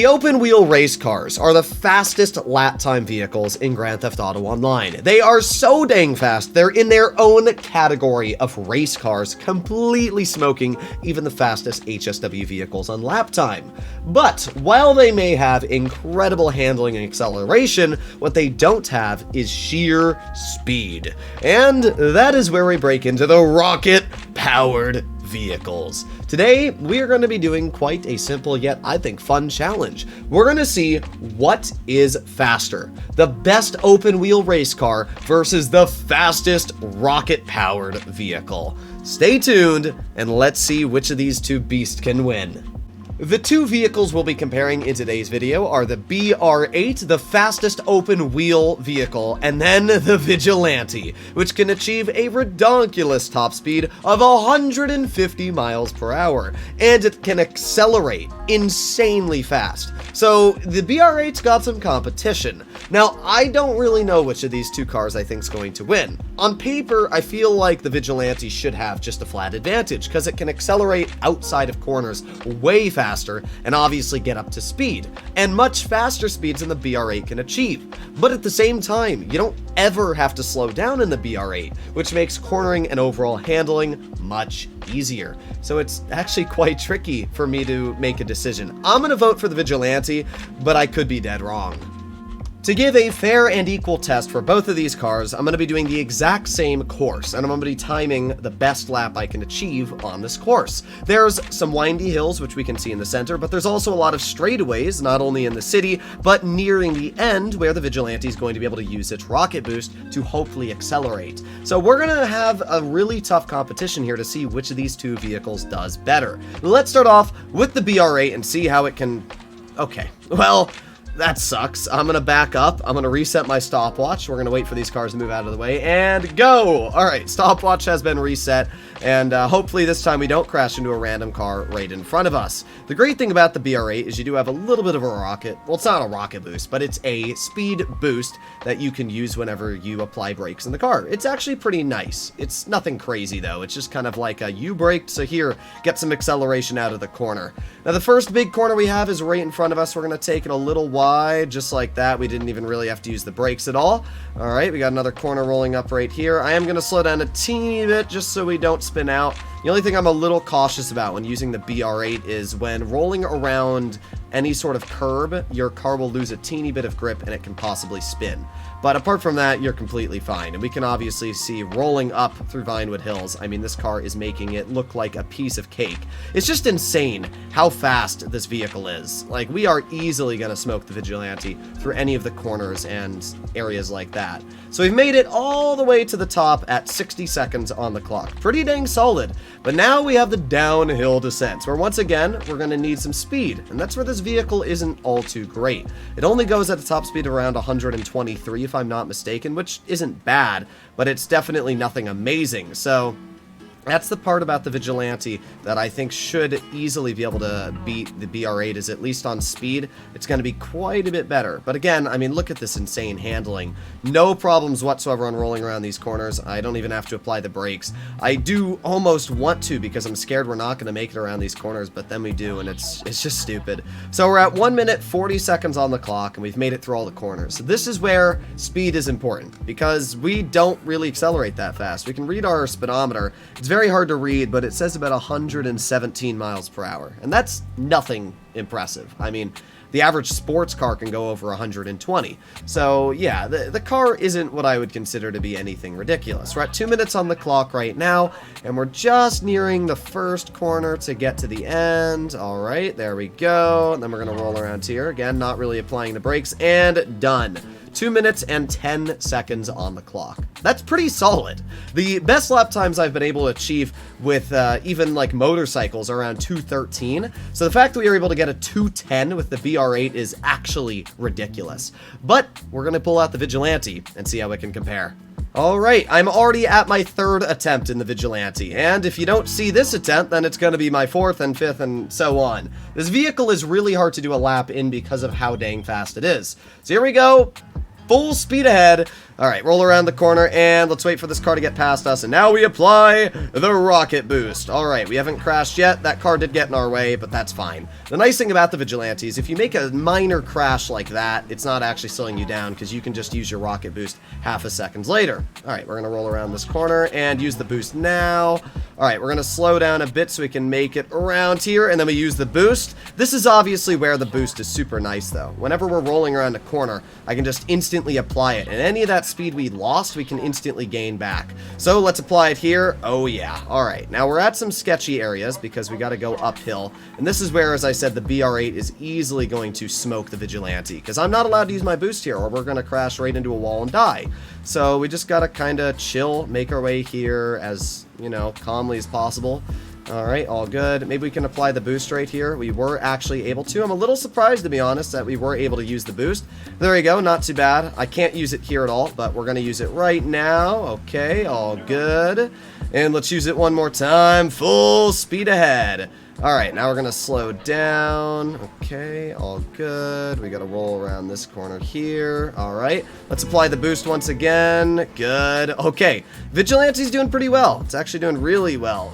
The open-wheel race cars are the fastest lap-time vehicles in Grand Theft Auto Online. They are so dang fast, they're in their own category of race cars, completely smoking even the fastest HSW vehicles on lap time. But while they may have incredible handling and acceleration, what they don't have is sheer speed. And that is where we break into the rocket-powered vehicles. Today, we are going to be doing quite a simple yet, I think, fun challenge. We're going to see what is faster, the best open-wheel race car versus the fastest rocket-powered vehicle. Stay tuned, and let's see which of these two beasts can win. The two vehicles we'll be comparing in today's video are the BR8, the fastest open-wheel vehicle, and then the Vigilante, which can achieve a redonkulous top speed of 150 miles per hour, and it can accelerate insanely fast. So the BR8's got some competition. Now, I don't really know which of these two cars I think is going to win. On paper, I feel like the Vigilante should have just a flat advantage, because it can accelerate outside of corners way faster and obviously get up to speed, and much faster speeds than the BR8 can achieve. But at the same time, you don't ever have to slow down in the BR8, which makes cornering and overall handling much easier. So it's actually quite tricky for me to make a decision. I'm gonna vote for the Vigilante, but I could be dead wrong. To give a fair and equal test for both of these cars, I'm going to be doing the exact same course, and I'm going to be timing the best lap I can achieve on this course. There's some windy hills, which we can see in the center, but there's also a lot of straightaways, not only in the city, but nearing the end, where the Vigilante is going to be able to use its rocket boost to hopefully accelerate. So we're going to have a really tough competition here to see which of these two vehicles does better. Let's start off with the BR8 and see how it can... Okay, well... that sucks. I'm gonna back up. I'm gonna reset my stopwatch. We're gonna wait for these cars to move out of the way and go. All right, stopwatch has been reset, and hopefully this time we don't crash into a random car right in front of us. The great thing about the BR8 is you do have a little bit of a rocket. Well, it's not a rocket boost, but it's a speed boost that you can use whenever you apply brakes in the car. It's actually pretty nice. It's nothing crazy though. It's just kind of like a you braked, so here, get some acceleration out of the corner. Now the first big corner we have is right in front of us. We're gonna take it a little wide, just like that. We didn't even really have to use the brakes at all. All right, we got another corner rolling up right here. I am going to slow down a teeny bit just so we don't spin out. The only thing I'm a little cautious about when using the BR8 is when rolling around any sort of curb, your car will lose a teeny bit of grip and it can possibly spin. But apart from that, you're completely fine. And we can obviously see rolling up through Vinewood Hills. I mean, this car is making it look like a piece of cake. It's just insane how fast this vehicle is. Like, we are easily going to smoke the Vigilante through any of the corners and areas like that. So we've made it all the way to the top at 60 seconds on the clock. Pretty dang solid. But now we have the downhill descents, where once again, we're going to need some speed. And that's where this vehicle isn't all too great. It only goes at a top speed around 123, if I'm not mistaken, which isn't bad, but it's definitely nothing amazing. So that's the part about the Vigilante that I think should easily be able to beat the BR8, is at least on speed, it's going to be quite a bit better. But again, I mean, look at this insane handling. No problems whatsoever on rolling around these corners. I don't even have to apply the brakes. I do almost want to, because I'm scared we're not going to make it around these corners, but then we do, and it's just stupid. So we're at 1 minute 40 seconds on the clock, and we've made it through all the corners. So this is where speed is important, because we don't really accelerate that fast. We can read our speedometer. It's very hard to read, but it says about 117 miles per hour, and that's nothing impressive. I mean, the average sports car can go over 120. So yeah, the car isn't what I would consider to be anything ridiculous. We're at 2 minutes on the clock right now, and we're just nearing the first corner to get to the end. All right, there we go. And then we're gonna roll around here again, not really applying the brakes, and done. 2 minutes and 10 seconds on the clock. That's pretty solid. The best lap times I've been able to achieve with even like motorcycles are around 2:13. So the fact that we were able to get a 2:10 with the BR8 is actually ridiculous. But we're gonna pull out the Vigilante and see how it can compare. Alright, I'm already at my third attempt in the Vigilante, and if you don't see this attempt, then it's going to be my fourth and fifth and so on. This vehicle is really hard to do a lap in because of how dang fast it is. So here we go. Full speed ahead. All right, roll around the corner, and let's wait for this car to get past us, and now we apply the rocket boost. All right, we haven't crashed yet. That car did get in our way, but that's fine. The nice thing about the Vigilante is if you make a minor crash like that, it's not actually slowing you down because you can just use your rocket boost half a second later. All right, we're going to roll around this corner and use the boost now. All right, we're going to slow down a bit so we can make it around here, and then we use the boost. This is obviously where the boost is super nice, though. Whenever we're rolling around a corner, I can just instantly apply it, and any of that speed we lost, we can instantly gain back. So let's apply it here. Oh, yeah. All right, now we're at some sketchy areas because we got to go uphill, and this is where, as I said, the BR8 is easily going to smoke the Vigilante, because I'm not allowed to use my boost here, or we're going to crash right into a wall and die. So we just got to kind of chill, make our way here as, you know, calmly as possible. All right, all good. Maybe we can apply the boost right here. We were actually able to. I'm a little surprised, to be honest, that we were able to use the boost. There we go, not too bad. I can't use it here at all, but we're going to use it right now. Okay, all good. And let's use it one more time. Full speed ahead. All right, now we're going to slow down. Okay, all good. We got to roll around this corner here. All right, let's apply the boost once again. Good. Okay, Vigilante's doing pretty well. It's actually doing really well.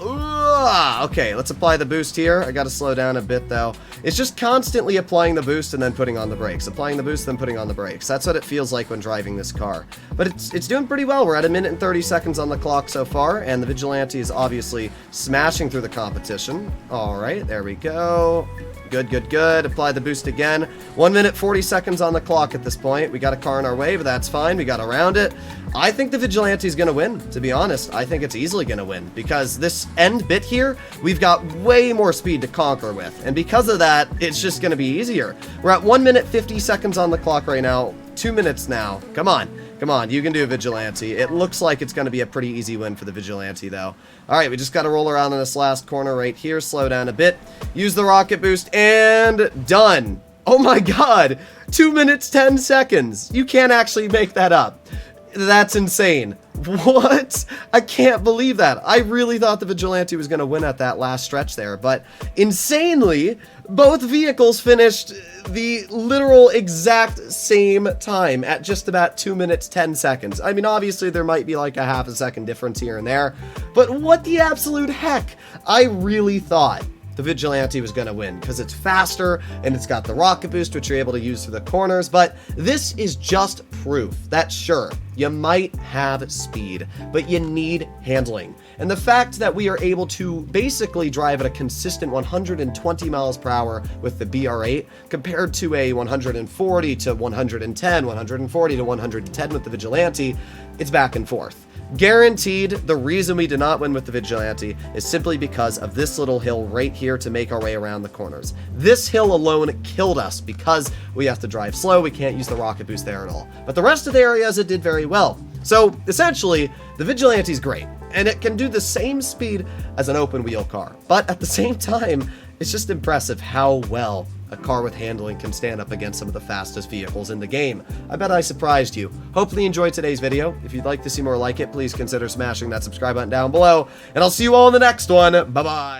Okay, let's apply the boost here. I got to slow down a bit, though. It's just constantly applying the boost and then putting on the brakes. Applying the boost, then putting on the brakes. That's what it feels like when driving this car. But it's doing pretty well. We're at 1 minute and 30 seconds on the clock so far, and the Vigilante is obviously smashing through the competition. All right, there we go. Good, good, good. Apply the boost again. 1 minute, 40 seconds on the clock at this point. We got a car in our way, but that's fine. We got around it. I think the Vigilante is going to win, to be honest. I think it's easily going to win because this end bit here, we've got way more speed to conquer with. And because of that, it's just going to be easier. We're at 1 minute, 50 seconds on the clock right now. 2 minutes now. Come on. Come on, you can do a Vigilante. It looks like it's going to be a pretty easy win for the Vigilante, though. All right, we just got to roll around in this last corner right here, slow down a bit, use the rocket boost, and done. Oh my god, 2 minutes, 10 seconds. You can't actually make that up. That's insane. What? I can't believe that. I really thought the Vigilante was going to win at that last stretch there, but insanely, both vehicles finished the literal exact same time at just about 2 minutes, 10 seconds. I mean, obviously there might be like a half a second difference here and there, but what the absolute heck? I really thought the Vigilante was going to win because it's faster and it's got the rocket boost, which you're able to use for the corners. But this is just proof that sure, you might have speed, but you need handling. And the fact that we are able to basically drive at a consistent 120 miles per hour with the BR8 compared to a 140 to 110, 140 to 110 with the Vigilante, it's back and forth. Guaranteed, the reason we did not win with the Vigilante is simply because of this little hill right here to make our way around the corners. This hill alone killed us because we have to drive slow. We can't use the rocket boost there at all. But the rest of the areas, it did very well. So essentially, the Vigilante is great, and it can do the same speed as an open wheel car. But at the same time, it's just impressive how well a car with handling can stand up against some of the fastest vehicles in the game. I bet I surprised you. Hopefully you enjoyed today's video. If you'd like to see more like it, please consider smashing that subscribe button down below, and I'll see you all in the next one. Bye-bye.